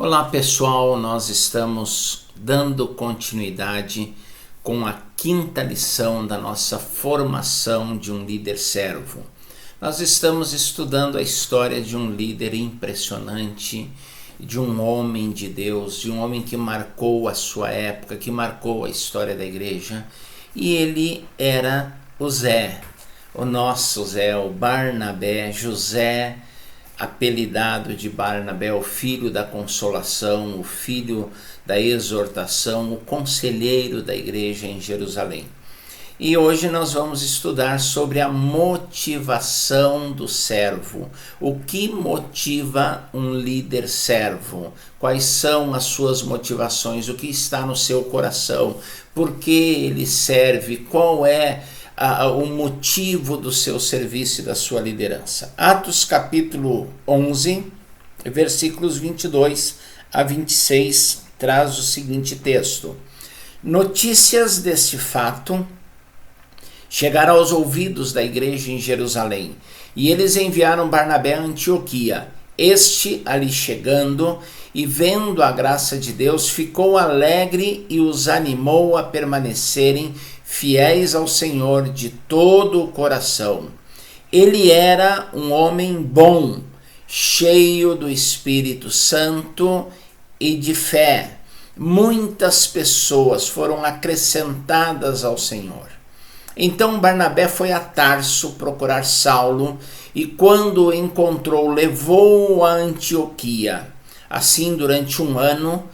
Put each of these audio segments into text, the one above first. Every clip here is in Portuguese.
Olá pessoal, nós estamos dando continuidade com a quinta lição da nossa formação de um líder servo. Nós estamos estudando a história de um líder impressionante, de um homem de Deus, de um homem que marcou a sua época, que marcou a história da igreja, e ele era o Zé, o nosso Zé, o Barnabé, José, apelidado de Barnabé, o filho da consolação, o filho da exortação, o conselheiro da igreja em Jerusalém. E hoje nós vamos estudar sobre a motivação do servo. O que motiva um líder servo? Quais são as suas motivações? O que está no seu coração? Por que ele serve? Qual é o motivo do seu serviço e da sua liderança? Atos capítulo 11, versículos 22 a 26, traz o seguinte texto: Notícias deste fato chegaram aos ouvidos da igreja em Jerusalém, e eles enviaram Barnabé a Antioquia. Este, ali chegando e vendo a graça de Deus, ficou alegre e os animou a permanecerem fiéis ao Senhor de todo o coração. Ele era um homem bom, cheio do Espírito Santo e de fé. Muitas pessoas foram acrescentadas ao Senhor. Então Barnabé foi a Tarso procurar Saulo, e quando o encontrou, levou-o a Antioquia. Assim, durante um ano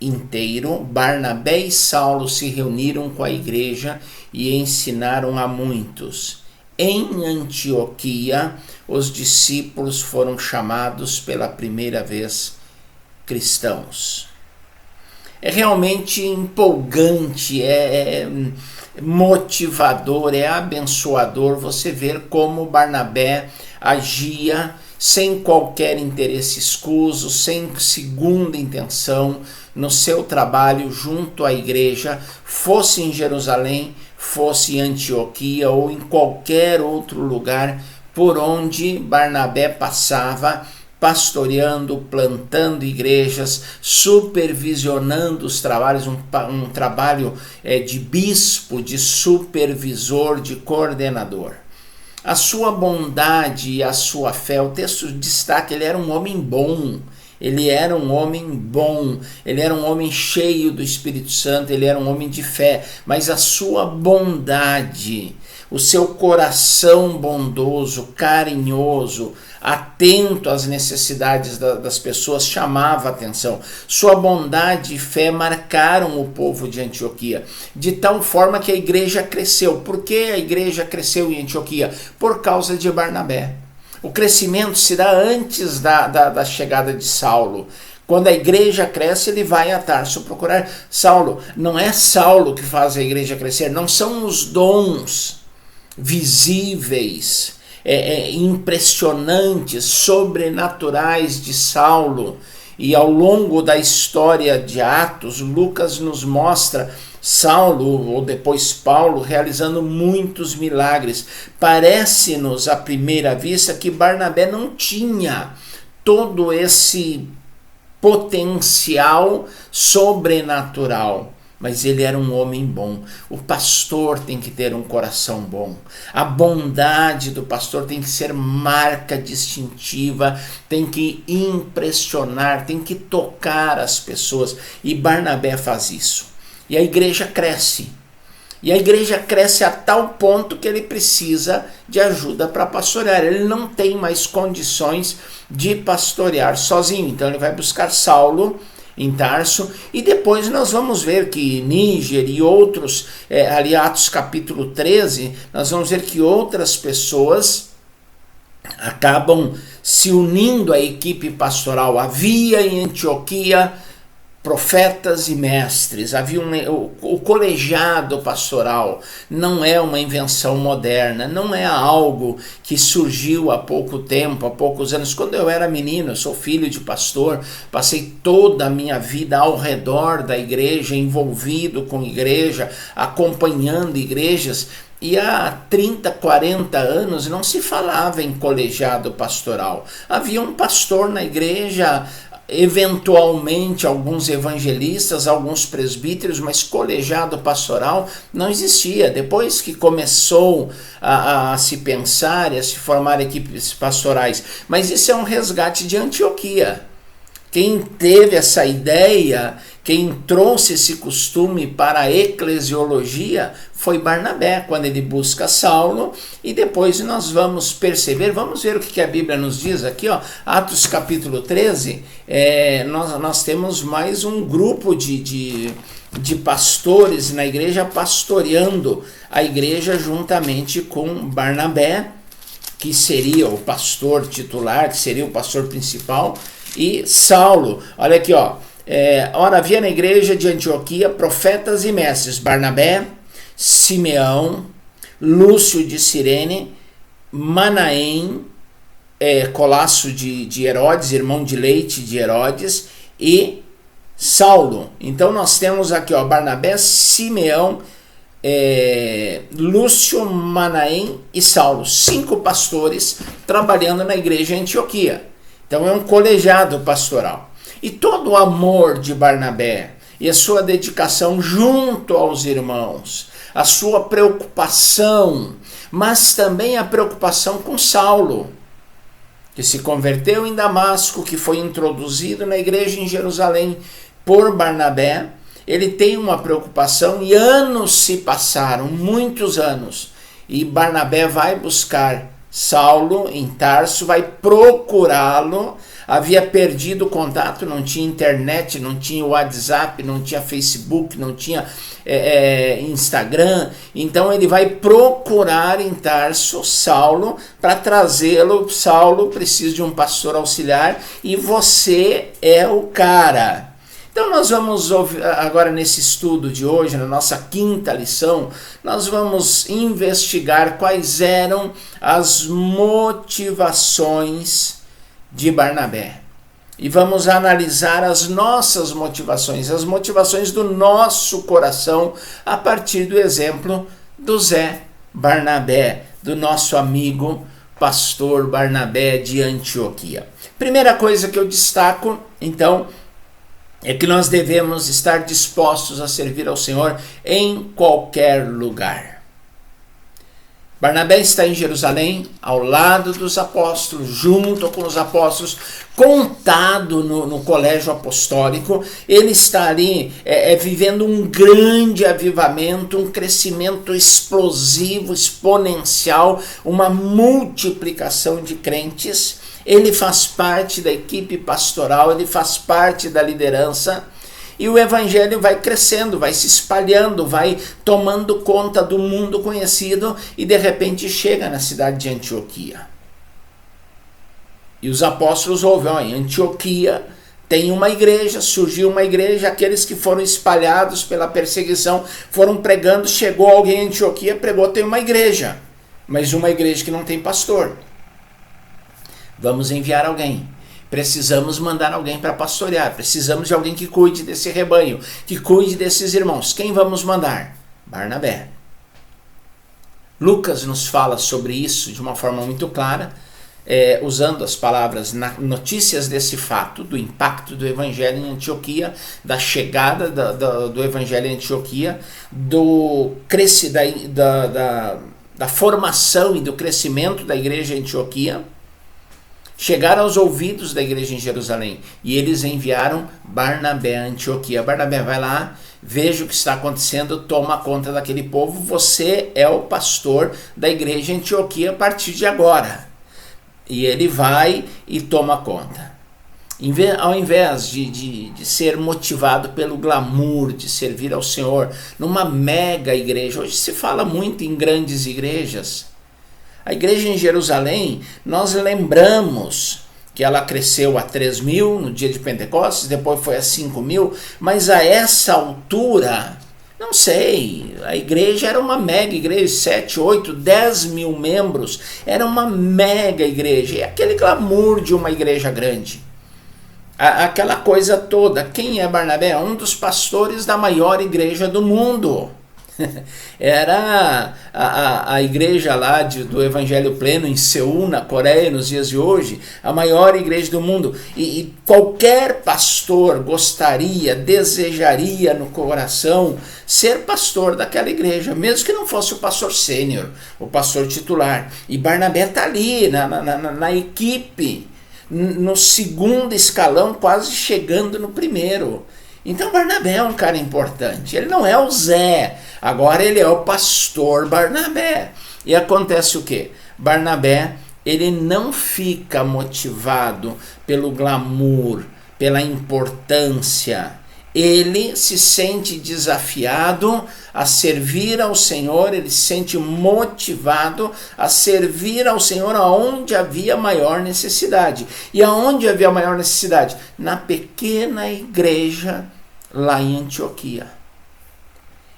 inteiro, Barnabé e Saulo se reuniram com a igreja e ensinaram a muitos. Em Antioquia, os discípulos foram chamados pela primeira vez cristãos. É realmente empolgante, é motivador, é abençoador você ver como Barnabé agia sem qualquer interesse escuso, sem segunda intenção no seu trabalho junto à igreja, fosse em Jerusalém, fosse em Antioquia ou em qualquer outro lugar por onde Barnabé passava, pastoreando, plantando igrejas, supervisionando os trabalhos, um trabalho de bispo, de supervisor, de coordenador. A sua bondade e a sua fé, o texto destaca, ele era um homem bom, ele era um homem bom, ele era um homem cheio do Espírito Santo, ele era um homem de fé, mas a sua bondade, o seu coração bondoso, carinhoso, atento às necessidades das pessoas, chamava a atenção. Sua bondade e fé marcaram o povo de Antioquia, de tal forma que a igreja cresceu. Por que a igreja cresceu em Antioquia? Por causa de Barnabé. O crescimento se dá antes da chegada de Saulo. Quando a igreja cresce, ele vai a Tarso procurar Saulo. Não é Saulo que faz a igreja crescer, não são os dons visíveis, impressionantes, sobrenaturais de Saulo. E ao longo da história de Atos, Lucas nos mostra Saulo, ou depois Paulo, realizando muitos milagres. Parece-nos à primeira vista que Barnabé não tinha todo esse potencial sobrenatural, mas ele era um homem bom. O pastor tem que ter um coração bom. A bondade do pastor tem que ser marca distintiva, tem que impressionar, tem que tocar as pessoas. E Barnabé faz isso. E a igreja cresce. E a igreja cresce a tal ponto que ele precisa de ajuda para pastorear. Ele não tem mais condições de pastorear sozinho. Então ele vai buscar Saulo em Tarso, e depois nós vamos ver que Níger e outros, ali Atos capítulo 13, nós vamos ver que outras pessoas acabam se unindo à equipe pastoral. Havia em Antioquia profetas e mestres, havia o colegiado pastoral. Não é uma invenção moderna, não é algo que surgiu há pouco tempo, há poucos anos. Quando eu era menino, eu sou filho de pastor, passei toda a minha vida ao redor da igreja, envolvido com igreja, acompanhando igrejas, e há 30, 40 anos não se falava em colegiado pastoral. Havia um pastor na igreja, eventualmente alguns evangelistas, alguns presbíteros, mas colegiado pastoral não existia. Depois que começou a se pensar e a se formar equipes pastorais, mas isso é um resgate de Antioquia. Quem teve essa ideia, quem trouxe esse costume para a eclesiologia foi Barnabé, quando ele busca Saulo, e depois nós vamos perceber, vamos ver o que a Bíblia nos diz aqui, ó, Atos capítulo 13, nós temos mais um grupo de pastores na igreja pastoreando a igreja juntamente com Barnabé, que seria o pastor titular, que seria o pastor principal, e Saulo. Olha aqui, ó. Ora, havia na igreja de Antioquia profetas e mestres: Barnabé, Simeão, Lúcio de Cirene, Manaém, Colasso de Herodes, irmão de leite de Herodes, e Saulo. Então nós temos aqui, ó, Barnabé, Simeão, Lúcio, Manaém e Saulo. 5 pastores trabalhando na igreja de Antioquia. Então é um colegiado pastoral. E todo o amor de Barnabé e a sua dedicação junto aos irmãos, a sua preocupação, mas também a preocupação com Saulo, que se converteu em Damasco, que foi introduzido na igreja em Jerusalém por Barnabé. Ele tem uma preocupação e anos se passaram, muitos anos, e Barnabé vai buscar Saulo em Tarso, vai procurá-lo. Havia perdido o contato, não tinha internet, não tinha WhatsApp, não tinha Facebook, não tinha Instagram. Então ele vai procurar em Tarso Saulo para trazê-lo. Saulo, preciso de um pastor auxiliar e você é o cara. Então nós vamos agora nesse estudo de hoje, na nossa 5ª lição, nós vamos investigar quais eram as motivações de Barnabé. E vamos analisar as nossas motivações, as motivações do nosso coração, a partir do exemplo do Zé Barnabé, do nosso amigo pastor Barnabé de Antioquia. Primeira coisa que eu destaco, então, é que nós devemos estar dispostos a servir ao Senhor em qualquer lugar. Barnabé está em Jerusalém, ao lado dos apóstolos, junto com os apóstolos, contado no colégio apostólico. Ele está ali vivendo um grande avivamento, um crescimento explosivo, exponencial, uma multiplicação de crentes. Ele faz parte da equipe pastoral, ele faz parte da liderança, e o evangelho vai crescendo, vai se espalhando, vai tomando conta do mundo conhecido, e de repente chega na cidade de Antioquia. E os apóstolos ouvem, em Antioquia tem uma igreja, surgiu uma igreja, aqueles que foram espalhados pela perseguição foram pregando, chegou alguém em Antioquia, pregou, tem uma igreja, mas uma igreja que não tem pastor. Vamos enviar alguém. Precisamos mandar alguém para pastorear. Precisamos de alguém que cuide desse rebanho, que cuide desses irmãos. Quem vamos mandar? Barnabé. Lucas nos fala sobre isso de uma forma muito clara, usando as palavras notícias desse fato, do impacto do evangelho em Antioquia, da chegada do evangelho em Antioquia, da formação e do crescimento da igreja em Antioquia. Chegaram aos ouvidos da igreja em Jerusalém, e eles enviaram Barnabé a Antioquia. Barnabé vai lá, veja o que está acontecendo, toma conta daquele povo, você é o pastor da igreja em Antioquia a partir de agora. E ele vai e toma conta. Ao invés de ser motivado pelo glamour, de servir ao Senhor numa mega igreja, hoje se fala muito em grandes igrejas. A igreja em Jerusalém, nós lembramos que ela cresceu a 3.000 no dia de Pentecostes, depois foi a 5.000, mas a essa altura, não sei, a igreja era uma mega igreja, 7, 8, 10 mil membros, era uma mega igreja, e aquele glamour de uma igreja grande. Aquela coisa toda. Quem é Barnabé? Um dos pastores da maior igreja do mundo. Era a igreja lá do Evangelho Pleno em Seul, na Coreia, nos dias de hoje, a maior igreja do mundo. E qualquer pastor gostaria, desejaria no coração ser pastor daquela igreja, mesmo que não fosse o pastor sênior, o pastor titular. E Barnabé está ali, na equipe, no segundo escalão, quase chegando no primeiro. Então Barnabé é um cara importante, ele não é o Zé, agora ele é o pastor Barnabé. E acontece o quê? Barnabé, ele não fica motivado pelo glamour, pela importância. Ele se sente desafiado a servir ao Senhor, ele se sente motivado a servir ao Senhor aonde havia maior necessidade. E aonde havia maior necessidade? Na pequena igreja lá em Antioquia.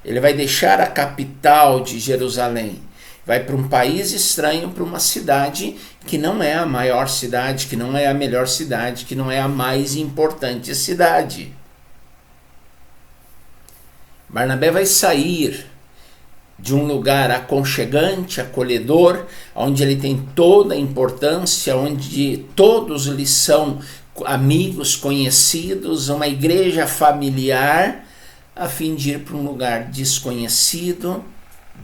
Ele vai deixar a capital de Jerusalém, vai para um país estranho, para uma cidade que não é a maior cidade, que não é a melhor cidade, que não é a mais importante cidade. Barnabé vai sair de um lugar aconchegante, acolhedor, onde ele tem toda a importância, onde todos lhe são amigos, conhecidos, uma igreja familiar, a fim de ir para um lugar desconhecido,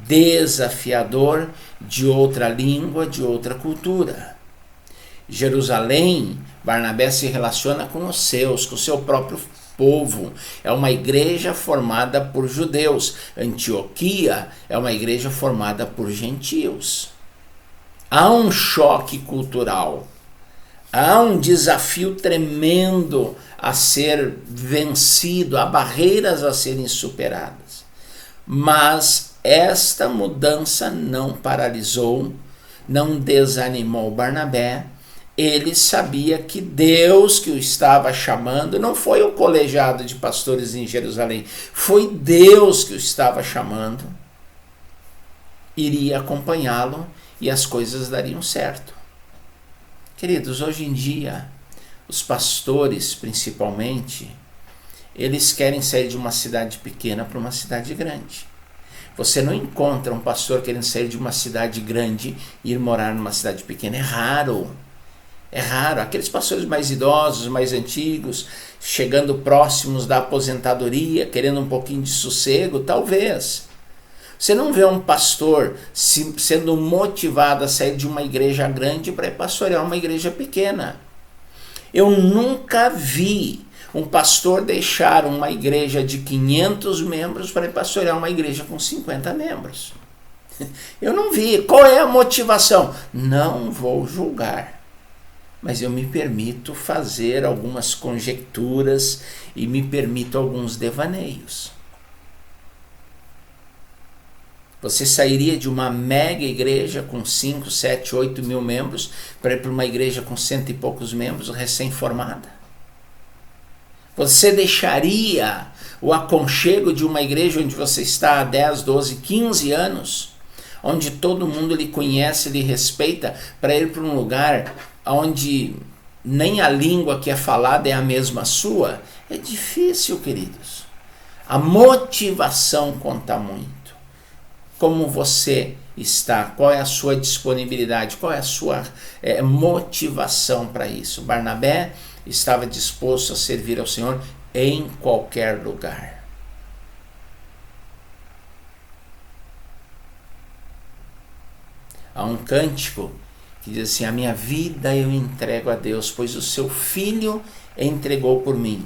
desafiador, de outra língua, de outra cultura. Jerusalém, Barnabé se relaciona com os seus, com o seu próprio povo. É uma igreja formada por judeus. Antioquia é uma igreja formada por gentios. Há um choque cultural. Há um desafio tremendo a ser vencido, há barreiras a serem superadas. Mas esta mudança não paralisou, não desanimou Barnabé. Ele sabia que Deus que o estava chamando, não foi o colegiado de pastores em Jerusalém, foi Deus que o estava chamando, iria acompanhá-lo e as coisas dariam certo. Queridos, hoje em dia, os pastores principalmente, eles querem sair de uma cidade pequena para uma cidade grande. Você não encontra um pastor querendo sair de uma cidade grande e ir morar numa cidade pequena, é raro. É raro, aqueles pastores mais idosos, mais antigos, chegando próximos da aposentadoria, querendo um pouquinho de sossego, talvez. Você não vê um pastor sendo motivado a sair de uma igreja grande para ir pastorear uma igreja pequena. Eu nunca vi um pastor deixar uma igreja de 500 membros para ir pastorear uma igreja com 50 membros. Eu não vi. Qual é a motivação? Não vou julgar. Mas eu me permito fazer algumas conjecturas e me permito alguns devaneios. Você sairia de uma mega igreja com 5, 7, 8 mil membros para ir para uma igreja com 100 e poucos membros, recém-formada? Você deixaria o aconchego de uma igreja onde você está há 10, 12, 15 anos, onde todo mundo lhe conhece, lhe respeita, para ir para um lugar onde nem a língua que é falada é a mesma sua? É difícil, queridos. A motivação conta muito. Como você está? Qual é a sua disponibilidade? Qual é a sua motivação para isso? Barnabé estava disposto a servir ao Senhor em qualquer lugar. Há um cântico que diz assim: a minha vida eu entrego a Deus, pois o seu Filho entregou por mim.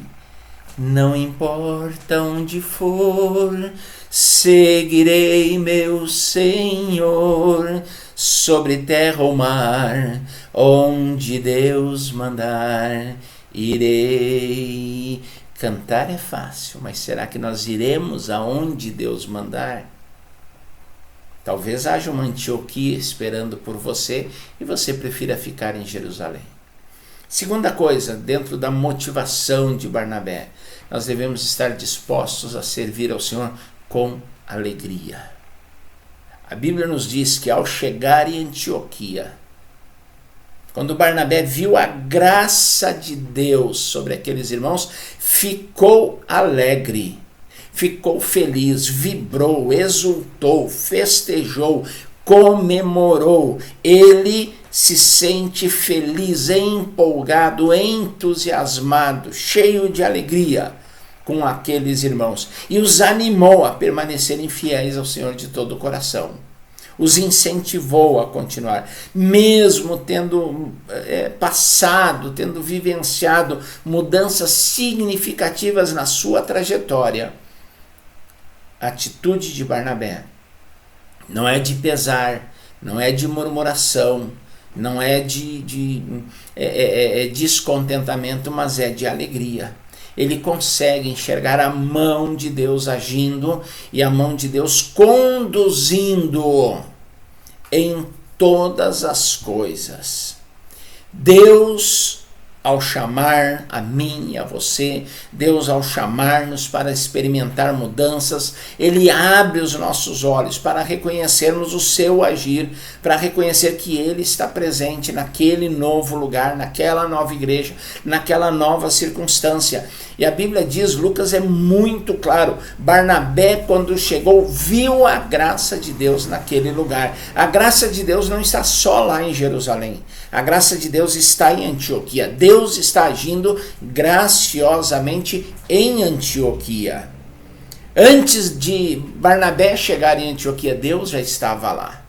Não importa onde for, seguirei meu Senhor, sobre terra ou mar, onde Deus mandar, irei. Cantar é fácil, mas será que nós iremos aonde Deus mandar? Talvez haja uma Antioquia esperando por você e você prefira ficar em Jerusalém. Segunda coisa, dentro da motivação de Barnabé, nós devemos estar dispostos a servir ao Senhor com alegria. A Bíblia nos diz que ao chegar em Antioquia, quando Barnabé viu a graça de Deus sobre aqueles irmãos, ficou alegre. ficou feliz, vibrou, exultou, festejou, comemorou. Ele se sente feliz, empolgado, entusiasmado, cheio de alegria com aqueles irmãos, e os animou a permanecerem fiéis ao Senhor de todo o coração. Os incentivou a continuar, mesmo tendo passado, tendo vivenciado mudanças significativas na sua trajetória. A atitude de Barnabé não é de pesar, não é de murmuração, não é de descontentamento, mas é de alegria. Ele consegue enxergar a mão de Deus agindo e a mão de Deus conduzindo em todas as coisas. Deus, ao chamar a mim e a você, Deus, ao chamar-nos para experimentar mudanças, Ele abre os nossos olhos para reconhecermos o seu agir, para reconhecer que Ele está presente naquele novo lugar, naquela nova igreja, naquela nova circunstância. E a Bíblia diz, Lucas é muito claro, Barnabé, quando chegou, viu a graça de Deus naquele lugar. A graça de Deus não está só lá em Jerusalém. A graça de Deus está em Antioquia. Deus está agindo graciosamente em Antioquia. Antes de Barnabé chegar em Antioquia, Deus já estava lá.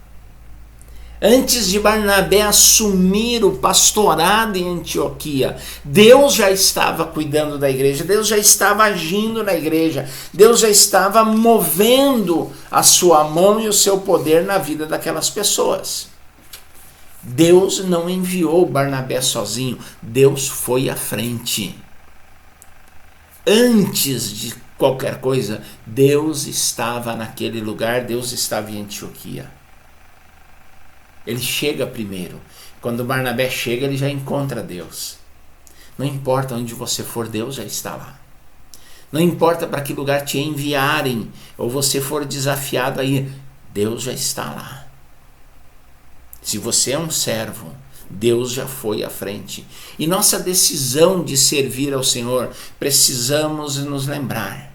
Antes de Barnabé assumir o pastorado em Antioquia, Deus já estava cuidando da igreja, Deus já estava agindo na igreja, Deus já estava movendo a sua mão e o seu poder na vida daquelas pessoas. Deus não enviou Barnabé sozinho, Deus foi à frente. Antes de qualquer coisa, Deus estava naquele lugar, Deus estava em Antioquia. Ele chega primeiro. Quando Barnabé chega, ele já encontra Deus. Não importa onde você for, Deus já está lá. Não importa para que lugar te enviarem, ou você for desafiado a ir, Deus já está lá. Se você é um servo, Deus já foi à frente. E nossa decisão de servir ao Senhor, precisamos nos lembrar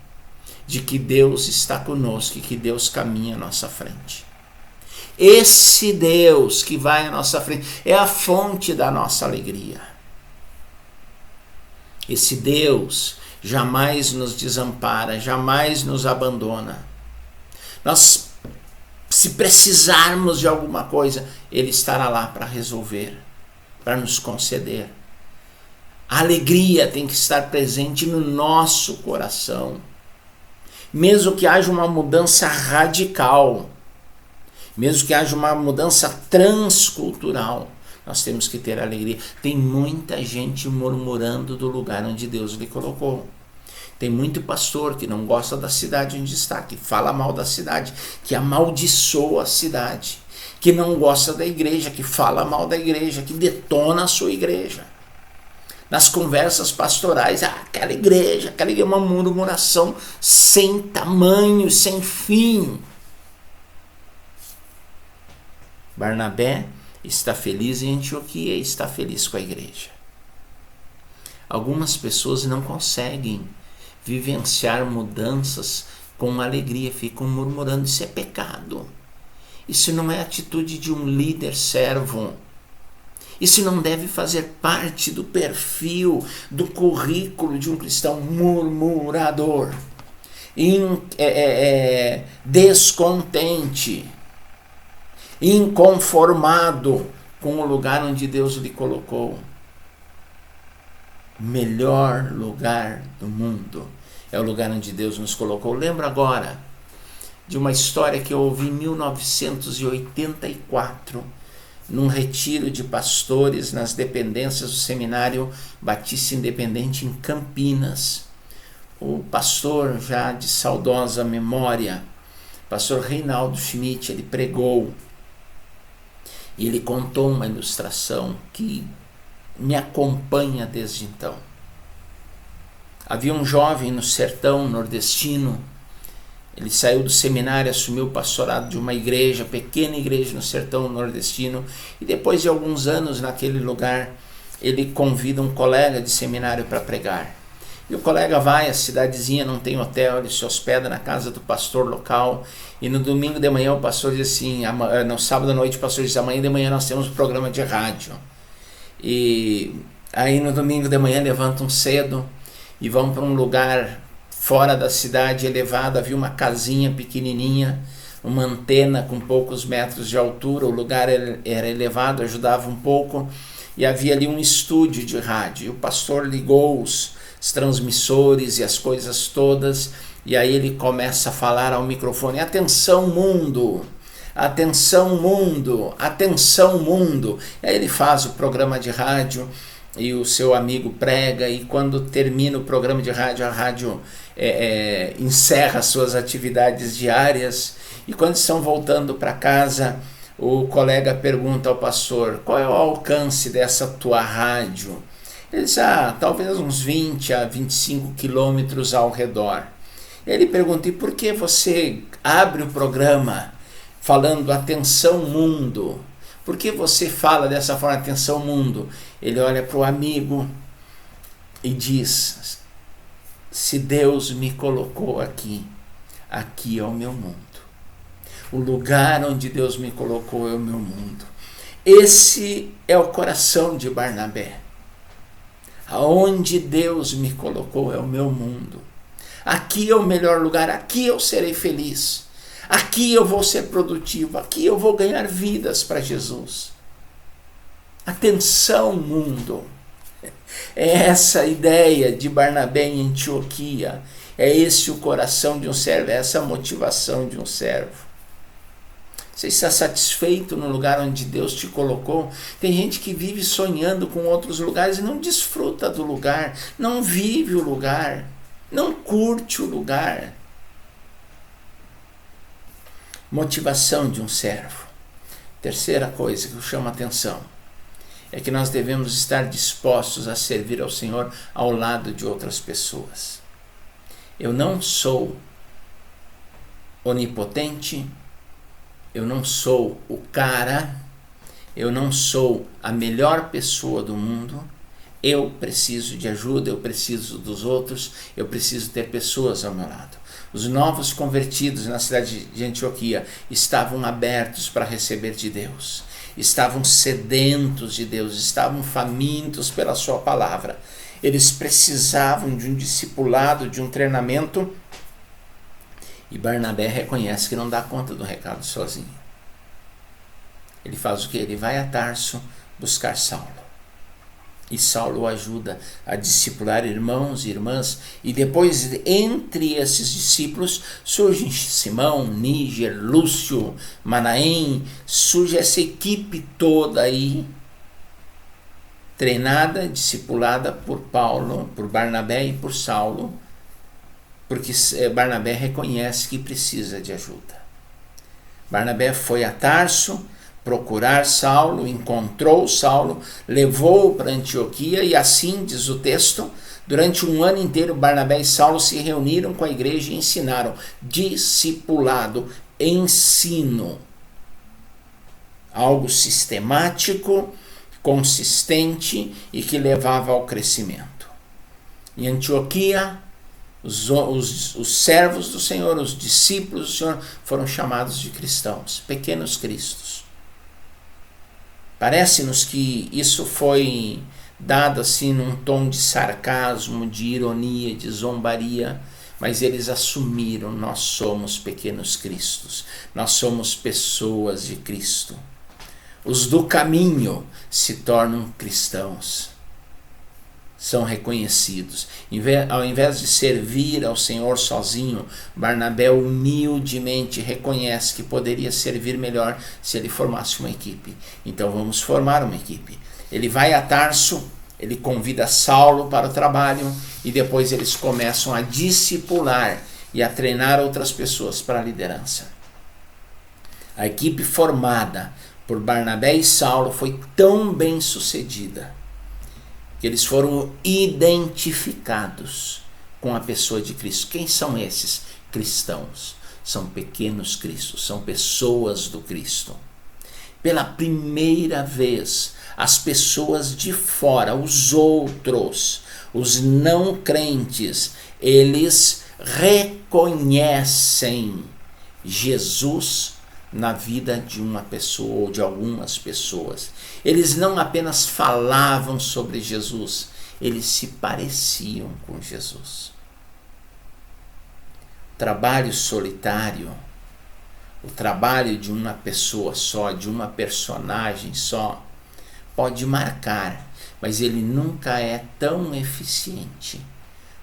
de que Deus está conosco e que Deus caminha à nossa frente. Esse Deus que vai à nossa frente é a fonte da nossa alegria. Esse Deus jamais nos desampara, jamais nos abandona. Nós, se precisarmos de alguma coisa, Ele estará lá para resolver, para nos conceder. A alegria tem que estar presente no nosso coração. Mesmo que haja uma mudança radical, mesmo que haja uma mudança transcultural, nós temos que ter alegria. Tem muita gente murmurando do lugar onde Deus lhe colocou. Tem muito pastor que não gosta da cidade onde está, que fala mal da cidade, que amaldiçoa a cidade, que não gosta da igreja, que fala mal da igreja, que detona a sua igreja. Nas conversas pastorais, aquela igreja é uma murmuração sem tamanho, sem fim. Barnabé está feliz em Antioquia e está feliz com a igreja. Algumas pessoas não conseguem vivenciar mudanças com alegria, ficam murmurando. Isso é pecado. Isso não é atitude de um líder servo. Isso não deve fazer parte do perfil, do currículo de um cristão murmurador, descontente, inconformado com o lugar onde Deus lhe colocou. Melhor lugar do mundo é o lugar onde Deus nos colocou. Lembro agora de uma história que eu ouvi em 1984, num retiro de pastores nas dependências do Seminário Batista Independente em Campinas. O pastor, já de saudosa memória, pastor Reinaldo Schmidt, ele pregou e ele contou uma ilustração que me acompanha desde então. Havia um jovem no sertão nordestino. Ele saiu do seminário, assumiu o pastorado de uma igreja, pequena igreja no sertão nordestino, e depois de alguns anos naquele lugar, ele convida um colega de seminário para pregar. E o colega vai, a cidadezinha não tem hotel, ele se hospeda na casa do pastor local. E no domingo de manhã o pastor diz assim, no sábado à noite o pastor diz, amanhã de manhã nós temos um programa de rádio. E aí no domingo de manhã levantam cedo e vão para um lugar fora da cidade elevado. Havia uma casinha pequenininha, uma antena com poucos metros de altura, o lugar era elevado, ajudava um pouco, e havia ali um estúdio de rádio. E o pastor ligou os transmissores e as coisas todas, e aí ele começa a falar ao microfone: atenção mundo, atenção mundo, atenção mundo. E aí ele faz o programa de rádio e o seu amigo prega, e quando termina o programa de rádio, a rádio encerra suas atividades diárias. E quando estão voltando para casa, o colega pergunta ao pastor: qual é o alcance dessa tua rádio? Ele diz: talvez uns 20 a 25 quilômetros ao redor. Ele pergunta: e por que você abre o programa falando atenção mundo? Por que você fala dessa forma, atenção mundo? Ele olha para o amigo e diz: se Deus me colocou aqui, aqui é o meu mundo. O lugar onde Deus me colocou é o meu mundo. Esse é o coração de Barnabé. Aonde Deus me colocou é o meu mundo. Aqui é o melhor lugar, aqui eu serei feliz. Aqui eu vou ser produtivo, aqui eu vou ganhar vidas para Jesus. Atenção, mundo. É essa a ideia de Barnabé em Antioquia. É esse o coração de um servo, é essa a motivação de um servo. Você está satisfeito no lugar onde Deus te colocou? Tem gente que vive sonhando com outros lugares e não desfruta do lugar, não vive o lugar, não curte o lugar. Motivação de um servo. Terceira coisa que eu chamo a atenção é que nós devemos estar dispostos a servir ao Senhor ao lado de outras pessoas. Eu não sou onipotente, eu não sou o cara, eu não sou a melhor pessoa do mundo. Eu preciso de ajuda, eu preciso dos outros, eu preciso ter pessoas ao meu lado. Os novos convertidos na cidade de Antioquia estavam abertos para receber de Deus, estavam sedentos de Deus, estavam famintos pela sua palavra. Eles precisavam de um discipulado, de um treinamento. E Barnabé reconhece que não dá conta do recado sozinho. Ele faz o que? Ele vai a Tarso buscar Saulo. E Saulo o ajuda a discipular irmãos e irmãs. E depois, entre esses discípulos, surgem Simão, Níger, Lúcio, Manaém. Surge essa equipe toda aí, treinada, discipulada por Paulo, por Barnabé e por Saulo, porque Barnabé reconhece que precisa de ajuda. Barnabé foi a Tarso procurar Saulo, encontrou Saulo, levou-o para Antioquia, e assim, diz o texto, durante um ano inteiro Barnabé e Saulo se reuniram com a igreja e ensinaram. Discipulado, ensino. Algo sistemático, consistente e que levava ao crescimento. Em Antioquia, os servos do Senhor, os discípulos do Senhor foram chamados de cristãos, pequenos cristos. Parece-nos que isso foi dado assim num tom de sarcasmo, de ironia, de zombaria, mas eles assumiram: nós somos pequenos cristos, nós somos pessoas de Cristo. Os do caminho se tornam cristãos, são reconhecidos. Ao invés de servir ao Senhor sozinho, Barnabé humildemente reconhece que poderia servir melhor se ele formasse uma equipe. Então vamos formar uma equipe. Ele vai a Tarso, ele convida Saulo para o trabalho, e depois eles começam a discipular e a treinar outras pessoas para a liderança. A equipe formada por Barnabé e Saulo foi tão bem sucedida que eles foram identificados com a pessoa de Cristo. Quem são esses cristãos? São pequenos cristos, são pessoas do Cristo. Pela primeira vez, as pessoas de fora, os outros, Os não crentes, eles reconhecem Jesus na vida de uma pessoa ou de algumas pessoas. Eles não apenas falavam sobre Jesus, eles se pareciam com Jesus. O trabalho solitário, o trabalho de uma pessoa só, de uma personagem só, pode marcar, mas ele nunca é tão eficiente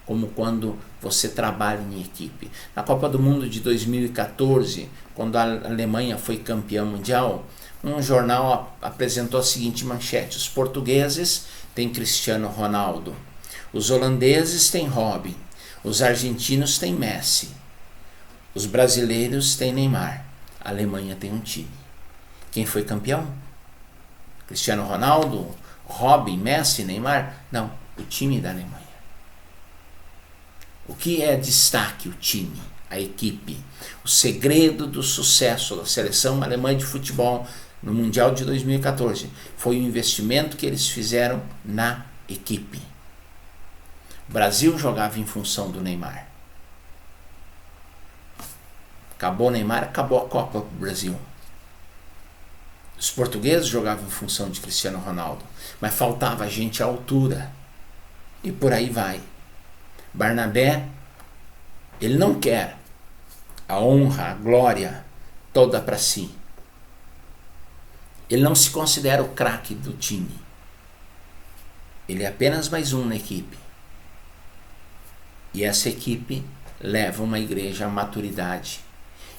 como quando você trabalha em equipe. Na Copa do Mundo de 2014, quando a Alemanha foi campeã mundial, um jornal apresentou a seguinte manchete: os portugueses têm Cristiano Ronaldo, os holandeses têm Robin, os argentinos têm Messi, os brasileiros têm Neymar, a Alemanha tem um time. Quem foi campeão? Cristiano Ronaldo, Robin, Messi, Neymar? Não, o time da Alemanha. O que é destaque? O time, a equipe. O segredo do sucesso da seleção alemã de futebol no Mundial de 2014 foi o investimento que eles fizeram na equipe. O Brasil jogava em função do Neymar. Acabou o Neymar, acabou a Copa para o Brasil. Os portugueses jogavam em função de Cristiano Ronaldo, mas faltava gente à altura. E por aí vai. Barnabé, ele não quer a honra, a glória toda para si. Ele não se considera o craque do time. Ele é apenas mais um na equipe. E essa equipe leva uma igreja à maturidade.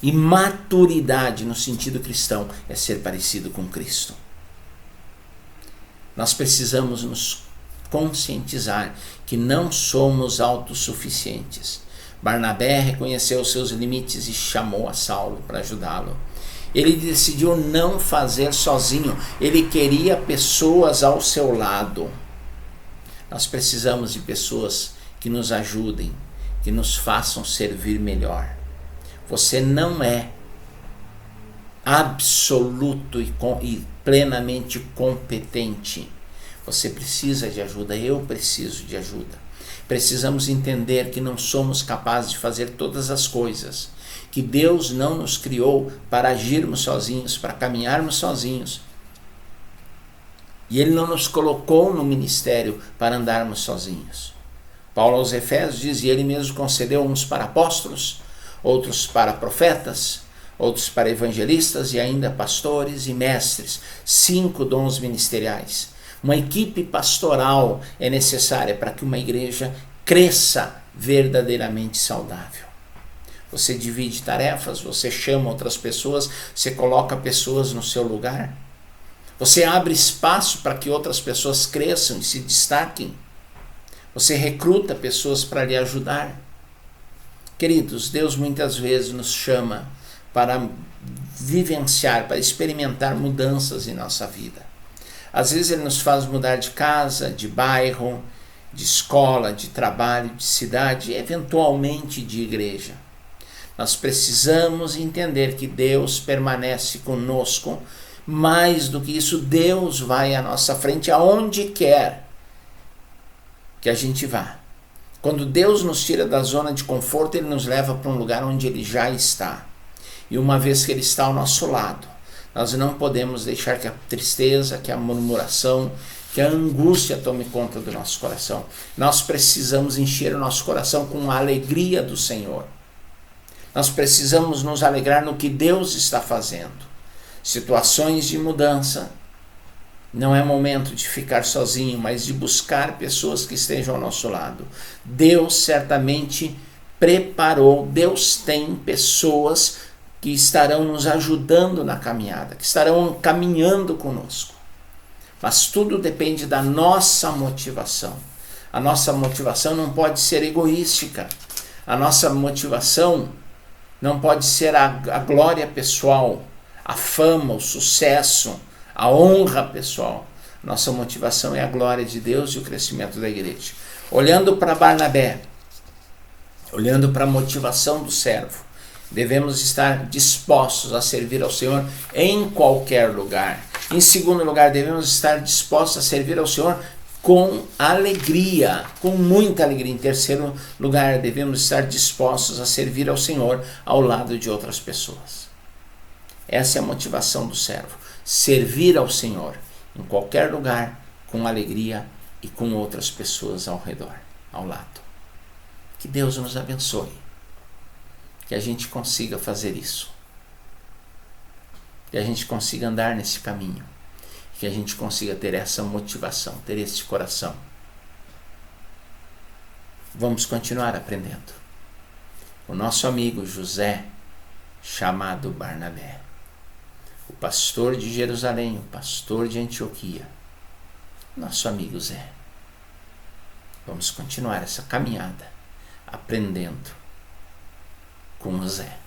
E maturidade no sentido cristão é ser parecido com Cristo. Nós precisamos nos conscientizar que não somos autossuficientes. Barnabé reconheceu os seus limites e chamou a Saulo para ajudá-lo. Ele decidiu não fazer sozinho, ele queria pessoas ao seu lado. Nós precisamos de pessoas que nos ajudem, que nos façam servir melhor. Você não é absoluto e plenamente competente. Você precisa de ajuda, eu preciso de ajuda. Precisamos entender que não somos capazes de fazer todas as coisas, que Deus não nos criou para agirmos sozinhos, para caminharmos sozinhos. E Ele não nos colocou no ministério para andarmos sozinhos. Paulo aos Efésios diz, e Ele mesmo concedeu uns para apóstolos, outros para profetas, outros para evangelistas e ainda pastores e mestres. 5 dons ministeriais. Uma equipe pastoral é necessária para que uma igreja cresça verdadeiramente saudável. Você divide tarefas, você chama outras pessoas, você coloca pessoas no seu lugar. Você abre espaço para que outras pessoas cresçam e se destaquem. Você recruta pessoas para lhe ajudar. Queridos, Deus muitas vezes nos chama para vivenciar, para experimentar mudanças em nossa vida. Às vezes Ele nos faz mudar de casa, de bairro, de escola, de trabalho, de cidade, eventualmente de igreja. Nós precisamos entender que Deus permanece conosco. Mais do que isso, Deus vai à nossa frente aonde quer que a gente vá. Quando Deus nos tira da zona de conforto, Ele nos leva para um lugar onde Ele já está. E uma vez que Ele está ao nosso lado, nós não podemos deixar que a tristeza, que a murmuração, que a angústia tome conta do nosso coração. Nós precisamos encher o nosso coração com a alegria do Senhor. Nós precisamos nos alegrar no que Deus está fazendo. Situações de mudança, não é momento de ficar sozinho, mas de buscar pessoas que estejam ao nosso lado. Deus certamente preparou, Deus tem pessoas que estarão nos ajudando na caminhada, que estarão caminhando conosco. Mas tudo depende da nossa motivação. A nossa motivação não pode ser egoística. A nossa motivação não pode ser a glória pessoal, a fama, o sucesso, a honra pessoal. Nossa motivação é a glória de Deus e o crescimento da igreja. Olhando para Barnabé, olhando para a motivação do servo, devemos estar dispostos a servir ao Senhor em qualquer lugar. Em segundo lugar, devemos estar dispostos a servir ao Senhor com alegria, com muita alegria. Em terceiro lugar, devemos estar dispostos a servir ao Senhor ao lado de outras pessoas. Essa é a motivação do servo, servir ao Senhor em qualquer lugar, com alegria e com outras pessoas ao redor, ao lado. Que Deus nos abençoe, que a gente consiga fazer isso, que a gente consiga andar nesse caminho, que a gente consiga ter essa motivação, ter esse coração. Vamos continuar aprendendo. O nosso amigo José, chamado Barnabé, o pastor de Jerusalém, o pastor de Antioquia, nosso amigo Zé. Vamos continuar essa caminhada aprendendo com o Zé.